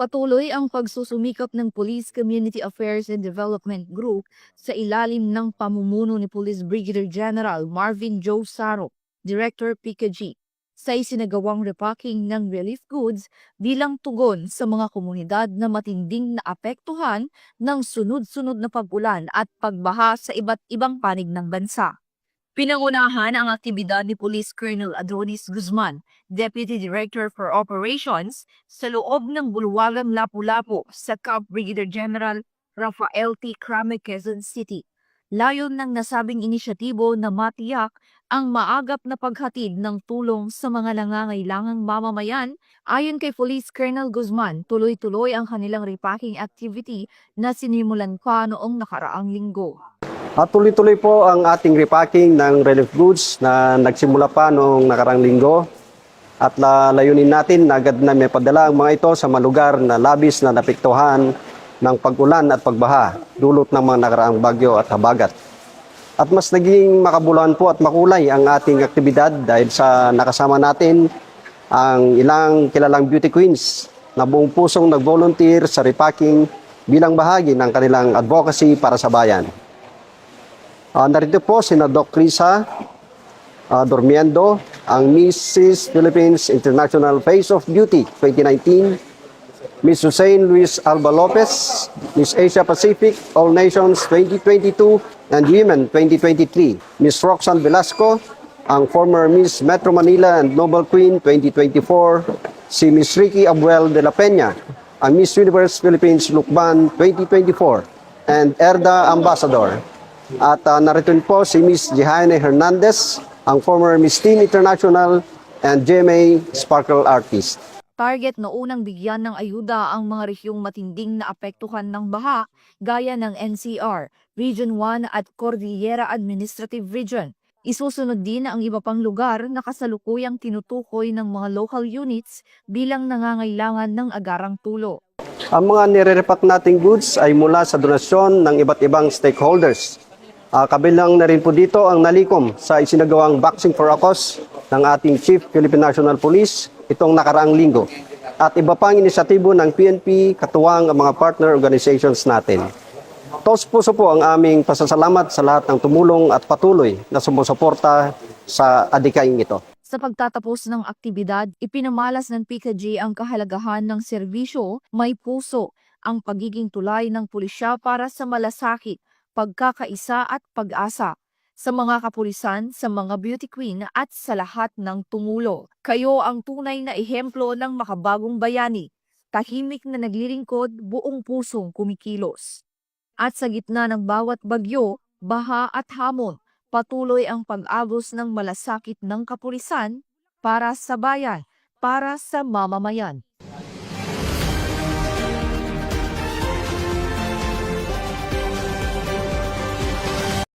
Patuloy ang pagsusumikap ng Police Community Affairs and Development Group sa ilalim ng pamumuno ni Police Brigadier General Marvin Joe Saro, Director PKG, sa isinagawang repacking ng relief goods bilang tugon sa mga komunidad na matinding naapektuhan ng sunod-sunod na pag-ulan at pagbaha sa iba't ibang panig ng bansa. Pinangunahan ang aktibidad ni Police Colonel Adonis Guzman, Deputy Director for Operations, sa loob ng bulwagang Lapu-Lapu sa Camp Brigadier General Rafael T. Crame, Quezon City. Layon ng nasabing inisyatibo na matiyak ang maagap na paghatid ng tulong sa mga nangangailangang mamamayan. Ayon kay Police Colonel Guzman, tuloy-tuloy ang kanilang repacking activity na sinimulan pa noong nakaraang linggo. At tuloy-tuloy po ang ating repacking ng relief goods na nagsimula pa noong nakarang linggo. At layunin natin na agad na may padala ang mga ito sa mga lugar na labis na napektuhan ng pag-ulan at pagbaha, dulot ng mga nakaraang bagyo at habagat. At mas naging makabuluhan po at makulay ang ating aktibidad dahil sa nakasama natin ang ilang kilalang beauty queens na buong pusong nag-volunteer sa repacking bilang bahagi ng kanilang advocacy para sa bayan. Narito po si Doc Crisa Dormiendo, ang Mrs. Philippines International Face of Beauty 2019, Miss Hussein Luis Alba Lopez, Miss Asia Pacific All Nations 2022 and Women 2023, Miss Roxanne Velasco, ang former Miss Metro Manila and Nobel Queen 2024, si Miss Ricky Abuel de la Peña, ang Miss Universe Philippines Lukban 2024, and Erda Ambassador. At narito po si Miss Jehaine Hernandez, ang former Miss Teen International and GMA Sparkle Artist. Target na unang bigyan ng ayuda ang mga rehiyong matinding na apektuhan ng baha gaya ng NCR, Region 1 at Cordillera Administrative Region. Isusunod din ang iba pang lugar na kasalukuyang tinutukoy ng mga local units bilang nangangailangan ng agarang tulong. Ang mga nire-repack nating goods ay mula sa donasyon ng iba't ibang stakeholders. Kabilang na rin po dito ang nalikom sa isinagawang Boxing for a Cause ng ating Chief Philippine National Police itong nakaraang linggo. At iba pang inisyatibo ng PNP katuwang ang mga partner organizations natin. Taos puso po ang aming pasasalamat sa lahat ng tumulong at patuloy na sumusuporta sa adhikaing ito. Sa pagtatapos ng aktibidad, ipinamalas ng PKG ang kahalagahan ng serbisyo, may puso, ang pagiging tulay ng pulisya para sa malasakit, pagkakaisa at pag-asa. Sa mga kapulisan, sa mga beauty queen at sa lahat ng tumulo. Kayo ang tunay na ehemplo ng makabagong bayani, tahimik na naglilingkod, buong pusong kumikilos. At sa gitna ng bawat bagyo, baha at hamon, patuloy ang pag-agos ng malasakit ng kapulisan para sa bayan, para sa mamamayan.